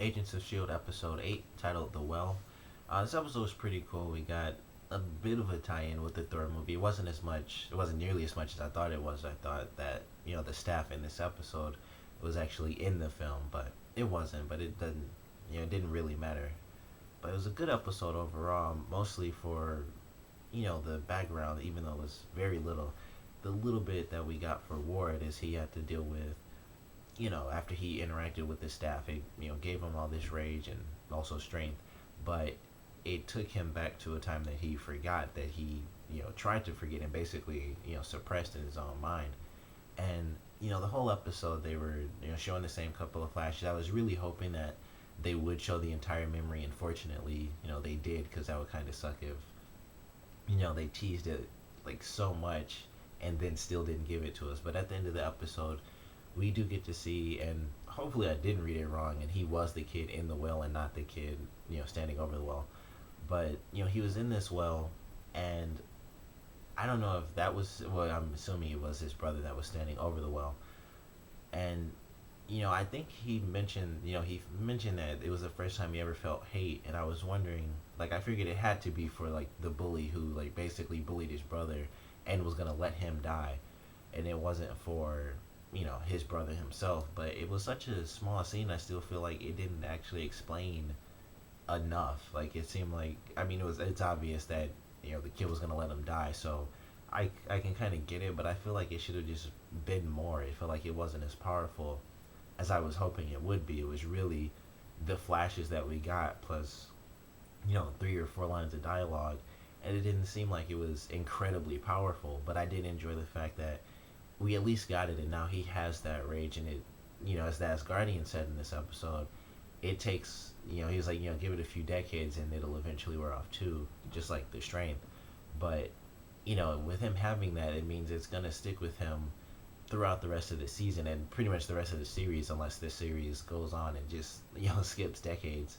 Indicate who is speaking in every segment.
Speaker 1: Agents of S.H.I.E.L.D. episode 8 titled The Well. This episode was pretty cool. We got a bit of a tie-in with the Thor movie. It wasn't nearly as much as I thought it was. I thought that, the staff in this episode was actually in the film, but it wasn't. But it doesn't, it didn't really matter. But it was a good episode overall, mostly for, the background, even though it was very little. The little bit that we got for Ward is he had to deal with, after he interacted with the staff, it gave him all this rage and also strength, but it took him back to a time that he forgot that he tried to forget and basically suppressed in his own mind. And the whole episode they were showing the same couple of flashes. I was really hoping that they would show the entire memory. Unfortunately, they did, because that would kind of suck if they teased it like so much and then still didn't give it to us. But at the end of the episode, we do get to see, and hopefully I didn't read it wrong, and he was the kid in the well and not the kid, standing over the well. But, he was in this well, and I don't know if that was, well, I'm assuming it was his brother that was standing over the well. And, I think he mentioned that it was the first time he ever felt hate, and I was wondering, like, I figured it had to be for, like, the bully who, like, basically bullied his brother and was gonna let him die. And it wasn't for his brother himself. But it was such a small scene. I still feel like it didn't actually explain enough. Like, it seemed like, I mean, it's obvious that the kid was gonna let him die, so I can kind of get it, but I feel like it should have just been more. It felt like it wasn't as powerful as I was hoping it would be. It was really the flashes that we got, plus 3 or 4 lines of dialogue, and it didn't seem like it was incredibly powerful. But I did enjoy the fact that we at least got it, and now he has that rage. And it, as the Asgardian said in this episode, it takes, he was like, give it a few decades and it'll eventually wear off too, just like the strength. But, with him having that, it means it's going to stick with him throughout the rest of the season and pretty much the rest of the series, unless this series goes on and just, skips decades.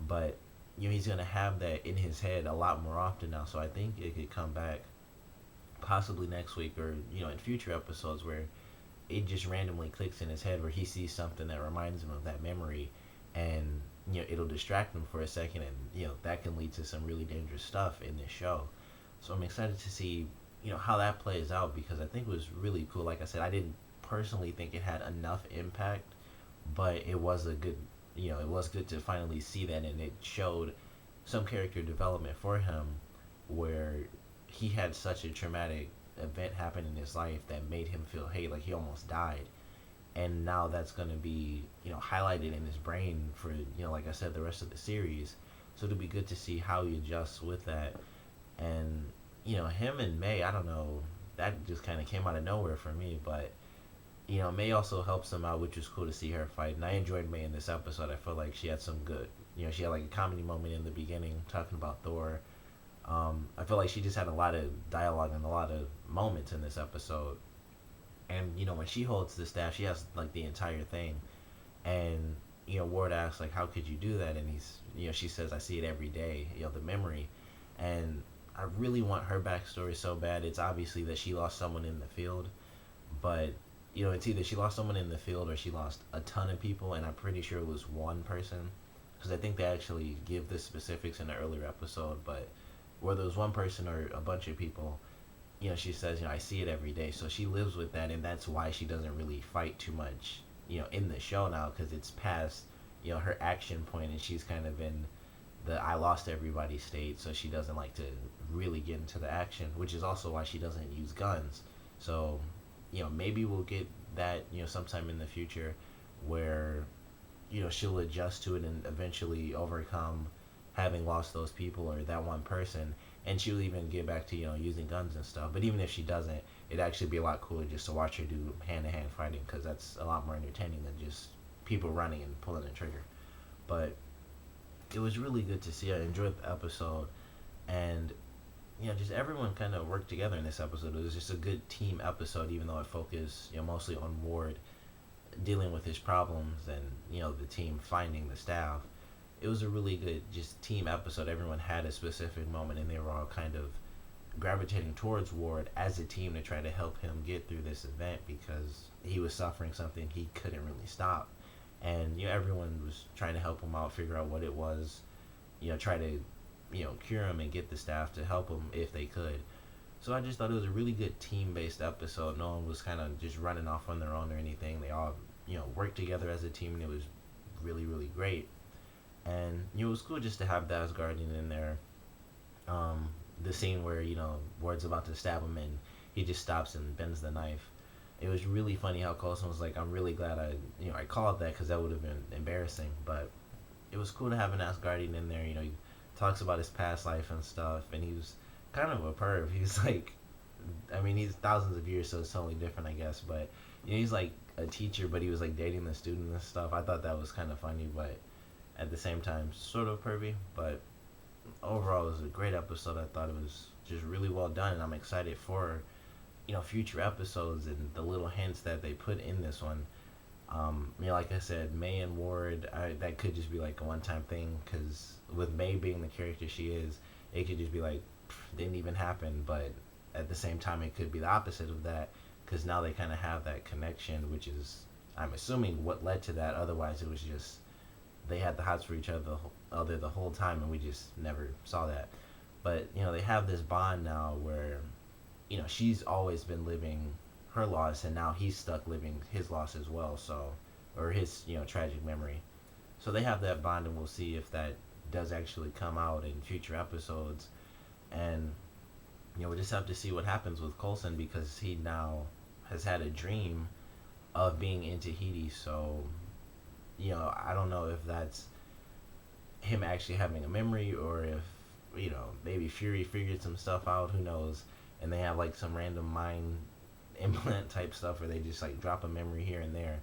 Speaker 1: But, he's going to have that in his head a lot more often now, so I think it could come back possibly next week, or in future episodes, where it just randomly clicks in his head, where he sees something that reminds him of that memory, and it'll distract him for a second, and that can lead to some really dangerous stuff in this show. So I'm excited to see how that plays out, because I think it was really cool. Like I said, I didn't personally think it had enough impact, but it was a good it was good to finally see that, and it showed some character development for him, where he had such a traumatic event happen in his life that made him feel hate, like he almost died. And now that's going to be highlighted in his brain for like I said, the rest of the series. So it'll be good to see how he adjusts with that. And him and May, I don't know, that just kind of came out of nowhere for me. But May also helps him out, which was cool to see her fight. And I enjoyed May in this episode. I felt like she had some good, she had like a comedy moment in the beginning talking about Thor. I feel like she just had a lot of dialogue and a lot of moments in this episode. And when she holds the staff, she has like the entire thing. And Ward asks, like, how could you do that? And she says, I see it every day, the memory. And I really want her backstory so bad. It's obviously that she lost someone in the field, but it's either she lost someone in the field or she lost a ton of people, and I'm pretty sure it was one person, because I think they actually give the specifics in the earlier episode. But whether it was one person or a bunch of people, she says, I see it every day. So she lives with that, and that's why she doesn't really fight too much, in the show now, because it's past, her action point, and she's kind of in the I lost everybody state, so she doesn't like to really get into the action, which is also why she doesn't use guns. So, maybe we'll get that, sometime in the future, where, she'll adjust to it and eventually overcome having lost those people or that one person, and she'll even get back to using guns and stuff. But even if she doesn't, it'd actually be a lot cooler just to watch her do hand-to-hand fighting, because that's a lot more entertaining than just people running and pulling the trigger. But it was really good to see. I enjoyed the episode, and just everyone kind of worked together in this episode. It was just a good team episode, even though it focused mostly on Ward dealing with his problems and the team finding the staff. It was a really good just team episode. Everyone had a specific moment, and they were all kind of gravitating towards Ward as a team to try to help him get through this event, because he was suffering something he couldn't really stop. and everyone was trying to help him out, figure out what it was, try to cure him and get the staff to help him if they could. So I just thought it was a really good team based episode. No one was kind of just running off on their own or anything. They all worked together as a team, and it was really really great. And it was cool just to have the Asgardian in there. The scene where Ward's about to stab him and he just stops and bends the knife. It was really funny how Coulson was like, "I'm really glad I called that, because that would have been embarrassing." But it was cool to have an Asgardian in there. He talks about his past life and stuff, and he was kind of a perv. He's like, I mean, he's thousands of years, so it's totally different, I guess. But he's like a teacher, but he was like dating the student and stuff. I thought that was kind of funny, but at the same time, sort of pervy. But overall, it was a great episode. I thought it was just really well done, and I'm excited for future episodes and the little hints that they put in this one. Like I said, May and Ward, that could just be like a one-time thing, because with May being the character she is, it could just be like, didn't even happen. But at the same time, it could be the opposite of that, because now they kind of have that connection, which is, I'm assuming, what led to that. Otherwise, it was just they had the hots for each other the whole time, and we just never saw that. But they have this bond now where she's always been living her loss, and now he's stuck living his loss as well. So, or his tragic memory. So they have that bond, and we'll see if that does actually come out in future episodes. And we just have to see what happens with Coulson, because he now has had a dream of being in Tahiti. So I don't know if that's him actually having a memory, or if maybe Fury figured some stuff out. Who knows? And they have like some random mind implant type stuff where they just like drop a memory here and there.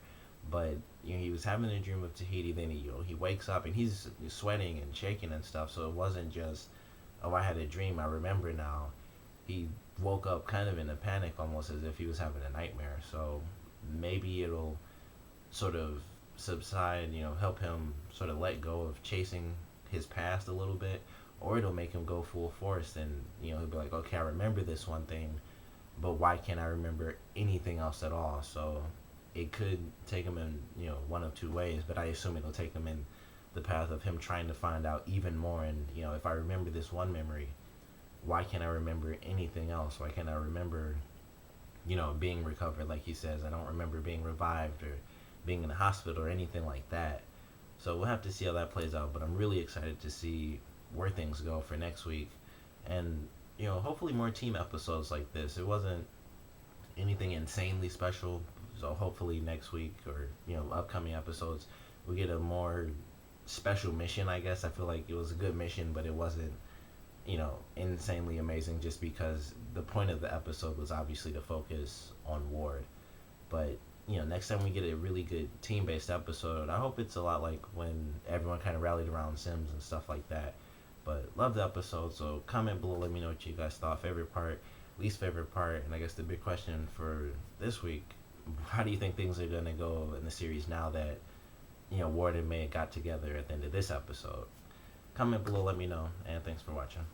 Speaker 1: But he was having a dream of Tahiti. Then he wakes up and he's sweating and shaking and stuff. So it wasn't just, oh, I had a dream, I remember now. He woke up kind of in a panic, almost as if he was having a nightmare. So maybe it'll sort of subside, help him sort of let go of chasing his past a little bit, or it'll make him go full force, and he'll be like, okay, I remember this one thing, but why can't I remember anything else at all? So it could take him in one of two ways, but I assume it'll take him in the path of him trying to find out even more. And if I remember this one memory, why can't I remember anything else? Why can't I remember being recovered, like he says? I don't remember being revived or being in the hospital or anything like that. So we'll have to see how that plays out, but I'm really excited to see where things go for next week. And hopefully more team episodes like this. It wasn't anything insanely special, so hopefully next week, or upcoming episodes, we get a more special mission, I guess. I feel like it was a good mission, but it wasn't insanely amazing, just because the point of the episode was obviously to focus on Ward. But next time we get a really good team-based episode, I hope it's a lot like when everyone kind of rallied around Sims and stuff like that. But love the episode, so comment below, let me know what you guys thought. Favorite part, least favorite part, and I guess the big question for this week, how do you think things are going to go in the series now that Ward and May got together at the end of this episode? Comment below, let me know, and thanks for watching.